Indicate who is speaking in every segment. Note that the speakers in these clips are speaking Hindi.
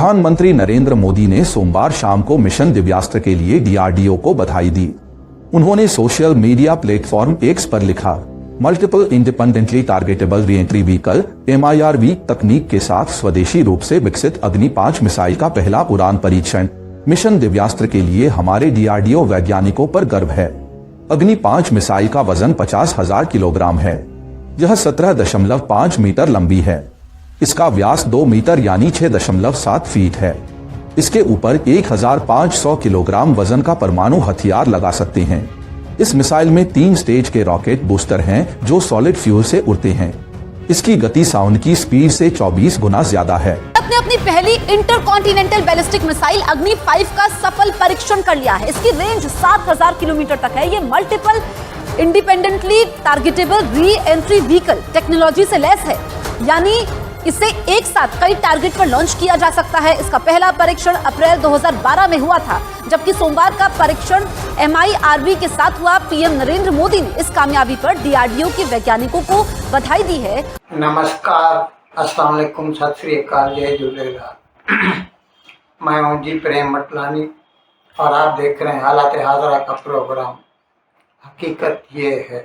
Speaker 1: प्रधानमंत्री नरेंद्र मोदी ने सोमवार शाम को मिशन दिव्यास्त्र के लिए डीआरडीओ को बधाई दी। उन्होंने सोशल मीडिया प्लेटफॉर्म एक्स पर लिखा, multiple independently targetable re-entry vehicle MIRV तकनीक के साथ स्वदेशी रूप से विकसित अग्नि 5 मिसाइल का पहला उड़ान परीक्षण मिशन दिव्यास्त्र के लिए हमारे डीआरडीओ वैज्ञानिकों पर गर्व है। अग्नि 5 मिसाइल का वजन 50,000 किलोग्राम है। यह 17.5 मीटर लंबी है। इसका व्यास 2 मीटर यानी 6.7 फीट है। इसके ऊपर 1,500 किलोग्राम वजन का परमाणु हथियार लगा सकते हैं। इस मिसाइल में 3 स्टेज के रॉकेट बूस्टर हैं जो सॉलिड फ्यूल से उड़ते हैं। इसकी गति साउंड की स्पीड से 24 गुना ज्यादा है।
Speaker 2: ने अपनी पहली इंटरकॉन्टिनेंटल बैलिस्टिक मिसाइल अग्नि 5 का सफल परीक्षण कर लिया है। इसकी रेंज 7,000 किलोमीटर तक है। ये multiple independently targetable re entry vehicle technology से लैस है, यानी इसे एक साथ कई टारगेट पर लॉन्च किया जा सकता है। इसका पहला परीक्षण अप्रैल 2012 में हुआ था, जबकि सोमवार का परीक्षण MIRV के साथ हुआ। पीएम नरेंद्र मोदी ने इस कामयाबी पर डीआरडीओ के वैज्ञानिकों को बधाई दी है।
Speaker 3: नमस्कार, अस्सलाम वालेकुम, सत श्री अकाल, जय झूलेलाल। मैं हूं जी प्रेम मटलानी और आप देख रहे हैं हालात हाजरा का प्रोग्राम। हकीकत ये है,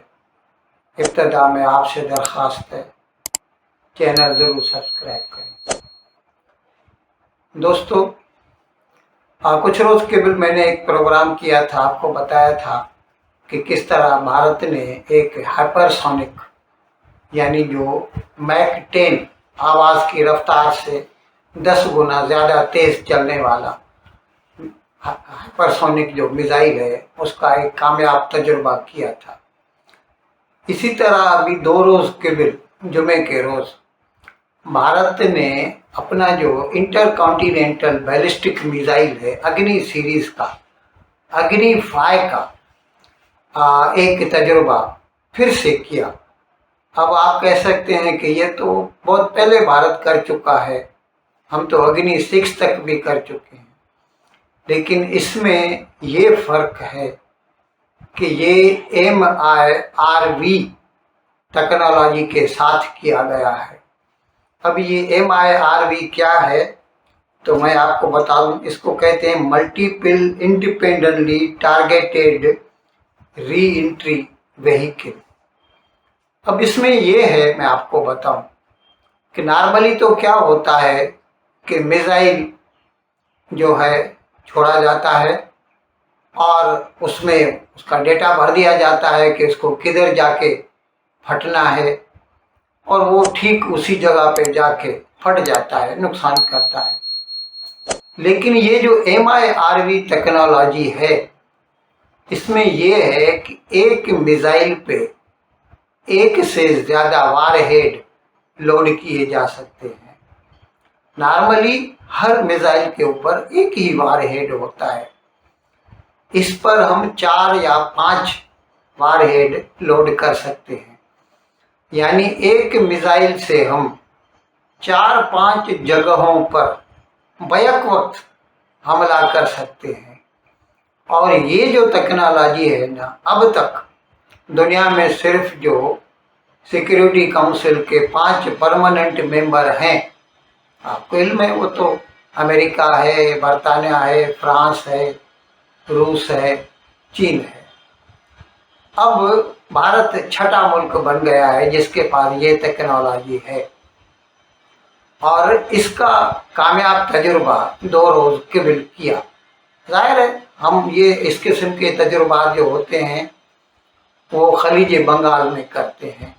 Speaker 3: इब्तदा में आपसे दरख्वास्त है, चैनल जरूर सब्सक्राइब करें। दोस्तों, कुछ रोज केवल मैंने एक प्रोग्राम किया था, आपको बताया था कि किस तरह भारत ने एक हाइपरसोनिक यानी जो मैक 10 आवाज़ की रफ्तार से 10 गुना ज़्यादा तेज़ चलने वाला हाइपरसोनिक जो मिसाइल है उसका एक कामयाब तजुर्बा किया था। इसी तरह अभी 2 रोज़ केवल जुमे के रोज़ भारत ने अपना जो इंटरकॉन्टिनेंटल बैलिस्टिक मिसाइल है अग्नि सीरीज का, अग्नि 5 का एक तजुर्बा फिर से किया। अब आप कह सकते हैं कि ये तो बहुत पहले भारत कर चुका है, हम तो अग्नि 6 तक भी कर चुके हैं। लेकिन इसमें ये फ़र्क है कि ये MIRV टेक्नोलॉजी के साथ किया गया है। अब ये MIRV क्या है तो मैं आपको बता दूं, इसको कहते हैं multiple independently targeted re entry vehicle. अब इसमें ये है, मैं आपको बताऊं कि नॉर्मली तो क्या होता है कि मिसाइल जो है छोड़ा जाता है और उसमें उसका डेटा भर दिया जाता है कि इसको किधर जाके फटना है, और वो ठीक उसी जगह पे जाके फट जाता है, नुकसान करता है। लेकिन ये जो MIRV टेक्नोलॉजी है, इसमें ये है कि एक मिसाइल पे एक से ज़्यादा वारहेड लोड किए जा सकते हैं। नॉर्मली हर मिसाइल के ऊपर एक ही वारहेड होता है। इस पर हम 4 या 5 वारहेड लोड कर सकते हैं, यानी एक मिसाइल से हम 4-5 जगहों पर बैक वक्त हमला कर सकते हैं। और ये जो टेक्नोलॉजी है ना, अब तक दुनिया में सिर्फ जो सिक्योरिटी काउंसिल के 5 परमानेंट मेंबर हैं, आपको इल्म है, वो तो अमेरिका है, बरतानिया है, फ्रांस है, रूस है, चीन है। अब भारत छठा मुल्क बन गया है जिसके पास ये टेक्नोलॉजी है, और इसका कामयाब तजुर्बा 2 रोज़ केवल किया। जाहिर है हम ये इस किस्म के तजुर्बा जो होते हैं वो खलीज बंगाल में करते हैं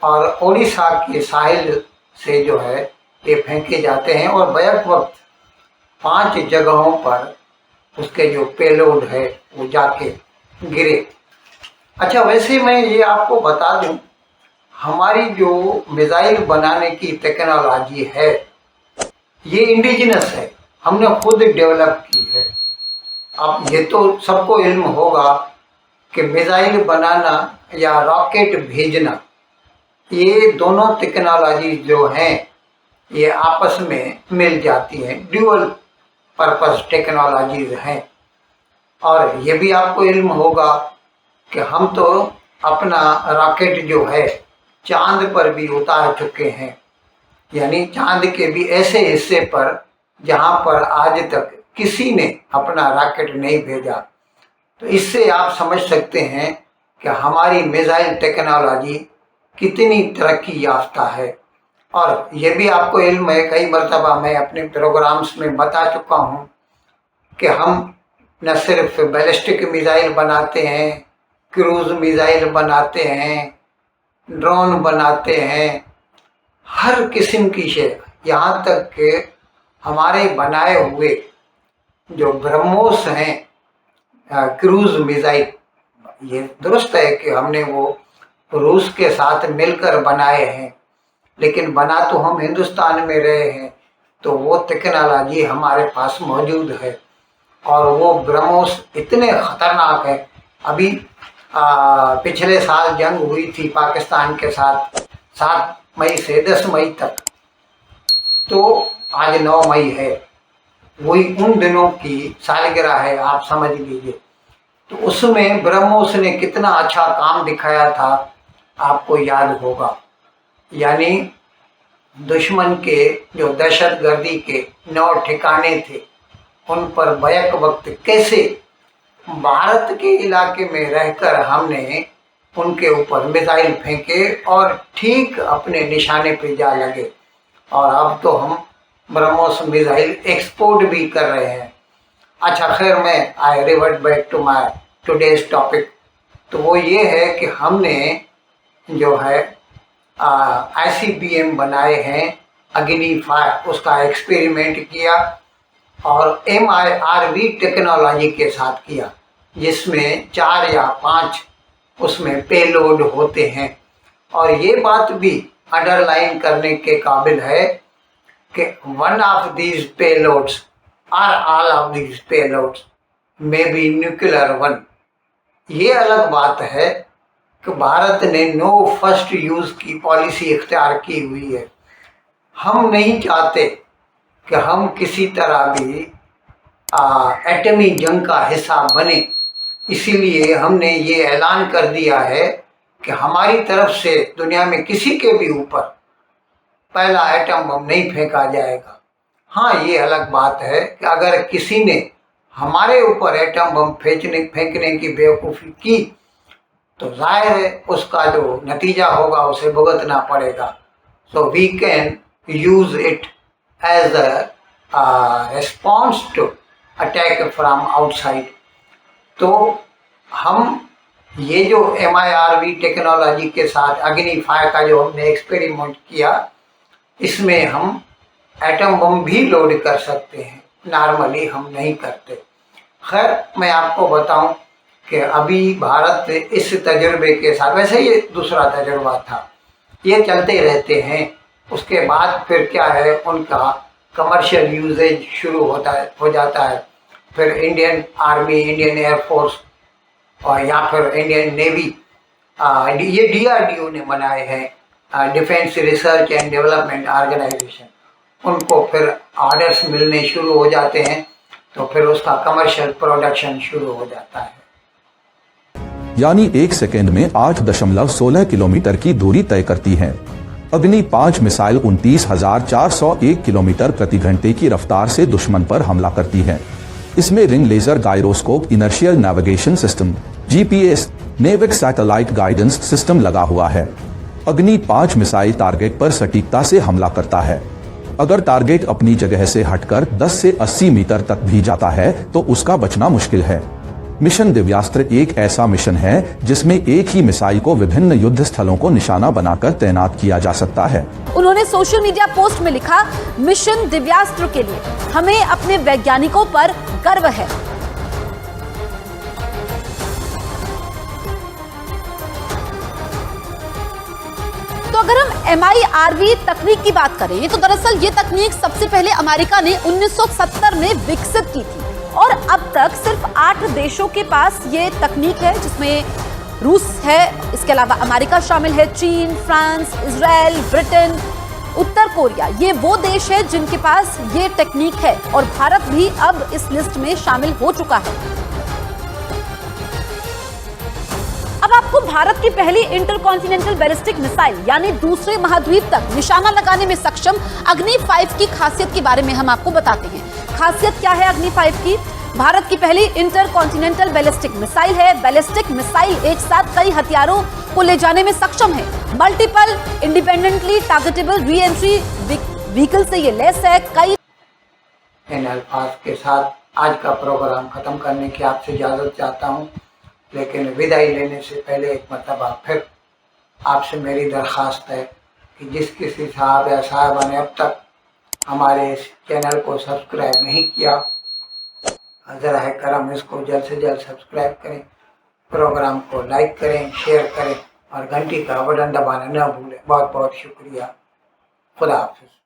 Speaker 3: और उड़ीसा के साहिल से जो है ये फेंके जाते हैं और बैक वक्त 5 जगहों पर उसके जो पेलोड है वो जाके गिरे। अच्छा, वैसे मैं ये आपको बता दूं, हमारी जो मिसाइल बनाने की टेक्नोलॉजी है ये इंडिजिनस है, हमने खुद डेवलप की है। अब ये तो सबको इल्म होगा कि मिसाइल बनाना या रॉकेट भेजना, ये दोनों टेक्नोलॉजी जो हैं ये आपस में मिल जाती हैं, ड्यूअल पर्पस टेक्नोलॉजीज हैं। और ये भी आपको इल्म होगा कि हम तो अपना रॉकेट जो है चांद पर भी उतार चुके हैं, यानी चांद के भी ऐसे हिस्से पर जहां पर आज तक किसी ने अपना रॉकेट नहीं भेजा। तो इससे आप समझ सकते हैं कि हमारी मिसाइल टेक्नोलॉजी कितनी तरक्की याफ्ता है। और ये भी आपको इल्म है, कई मरतबा मैं अपने प्रोग्राम्स में बता चुका हूँ कि हम न सिर्फ बैलिस्टिक मिसाइल बनाते हैं, क्रूज मिसाइल बनाते हैं, ड्रोन बनाते हैं, हर किस्म की शे, यहाँ तक कि हमारे बनाए हुए जो ब्रह्मोस हैं क्रूज मिसाइल, ये दुरुस्त है कि हमने वो रूस के साथ मिलकर बनाए हैं, लेकिन बना तो हम हिंदुस्तान में रहे हैं, तो वो टेक्नोलॉजी हमारे पास मौजूद है। और वो ब्रह्मोस इतने ख़तरनाक हैं। अभी पिछले साल जंग हुई थी पाकिस्तान के साथ 7 मई से 10 मई तक, तो आज 9 मई है, वही उन दिनों की सालगिरह है, आप समझ लीजिए। तो उसमें ब्रह्मोस ने कितना अच्छा काम दिखाया था, आपको याद होगा। यानी दुश्मन के जो दहशतगर्दी के 9 ठिकाने थे, उन पर बैक वक्त कैसे भारत के इलाके में रहकर हमने उनके ऊपर मिसाइल फेंके और ठीक अपने निशाने पे जा लगे। और अब तो हम ब्रह्मोस मिसाइल एक्सपोर्ट भी कर रहे हैं। अच्छा खैर, मैं I revert back to my today's topic. तो वो ये है कि हमने जो है ICBM बनाए हैं, अग्नि 5, उसका एक्सपेरिमेंट किया और MIRV टेक्नोलॉजी के साथ किया, जिसमें 4 या 5 उसमें पेलोड होते हैं। और ये बात भी अंडरलाइन करने के काबिल है कि one of these payloads or all of these payloads may be nuclear one। ये अलग बात है कि भारत ने नो फर्स्ट यूज़ की पॉलिसी इख्तियार की हुई है। हम नहीं चाहते कि हम किसी तरह भी एटमी जंग का हिस्सा बने, इसीलिए हमने ये ऐलान कर दिया है कि हमारी तरफ से दुनिया में किसी के भी ऊपर पहला एटम बम नहीं फेंका जाएगा। हाँ, ये अलग बात है कि अगर किसी ने हमारे ऊपर एटम बम फेंकने की बेवकूफ़ी की तो जाहिर है उसका जो नतीजा होगा उसे भुगतना पड़ेगा। So we can use it as a response to attack from outside. तो हम ये जो MIRV टेक्नोलॉजी के साथ अग्नि 5 का जो हमने एक्सपेरिमेंट किया, इसमें हम एटम बम भी लोड कर सकते हैं, नॉर्मली हम नहीं करते। खैर, मैं आपको बताऊं कि अभी भारत इस तजुर्बे के साथ, वैसे ये दूसरा तजुर्बा था, ये चलते रहते हैं। उसके बाद फिर क्या है, उनका कमर्शियल यूजेज शुरू हो जाता है। फिर इंडियन आर्मी, इंडियन एयरफोर्स और या फिर इंडियन नेवी, ये DRDO ने बनाए हैं, defence research and development organisation, उनको फिर ऑर्डर्स मिलने शुरू हो जाते हैं, तो फिर उसका कमर्शियल प्रोडक्शन शुरू हो जाता है।
Speaker 1: यानी 1 सेकेंड में 8.16 किलोमीटर की दूरी तय करती है। अग्नि 5 मिसाइल 29,401 किलोमीटर प्रति घंटे की रफ्तार से दुश्मन पर हमला करती है। इसमें ring laser gyroscope, inertial navigation system, GPS, NavIC satellite guidance system लगा हुआ है। अग्नि 5 मिसाइल टारगेट पर सटीकता से हमला करता है। अगर टारगेट अपनी जगह से हटकर 10 से 80 मीटर तक भी जाता है तो उसका बचना मुश्किल है। मिशन दिव्यास्त्र एक ऐसा मिशन है जिसमें एक ही मिसाइल को विभिन्न युद्ध स्थलों को निशाना बनाकर तैनात किया जा सकता है।
Speaker 2: उन्होंने सोशल मीडिया पोस्ट में लिखा, मिशन दिव्यास्त्र के लिए हमें अपने वैज्ञानिकों पर गर्व है। तो अगर हम MIRV तकनीक की बात करें तो दरअसल ये तकनीक सबसे पहले अमेरिका ने 1970 में विकसित की थी और अब तक सिर्फ 8 देशों के पास ये तकनीक है, जिसमें रूस है, इसके अलावा अमेरिका शामिल है, चीन, फ्रांस, इजराइल, ब्रिटेन, उत्तर कोरिया। ये वो देश है जिनके पास ये टेक्निक है और भारत भी अब इस लिस्ट में शामिल हो चुका है। अब आपको भारत की पहली इंटरकॉन्टिनेंटल बैलिस्टिक मिसाइल यानी दूसरे महाद्वीप तक निशाना लगाने में सक्षम अग्नि 5 की खासियत के बारे में हम आपको बताते हैं। खासियत क्या है अग्नि 5 की? भारत की पहली इंटरकॉन्टिनेंटल बैलिस्टिक मिसाइल है। बैलिस्टिक मिसाइल एक साथ कई हथियारों को ले जाने में सक्षम है। Multiple independently targetable re entry vehicle से ये लैस है। कई
Speaker 3: इन अल्फाज के साथ आज का प्रोग्राम खत्म करने की आपसे इजाज़त चाहता हूँ, लेकिन विदाई लेने से पहले एक मरतबा फिर आपसे मेरी दरख्वास्त है कि जिस किसी साहब या साहबा ने अब तक हमारे इस चैनल को सब्सक्राइब नहीं किया, ज़रा है करम इसको जल्द से जल्द सब्सक्राइब करें, प्रोग्राम को लाइक करें, शेयर करें और घंटी का बटन दबाना न भूलें। बहुत बहुत शुक्रिया। खुदा हाफिज़।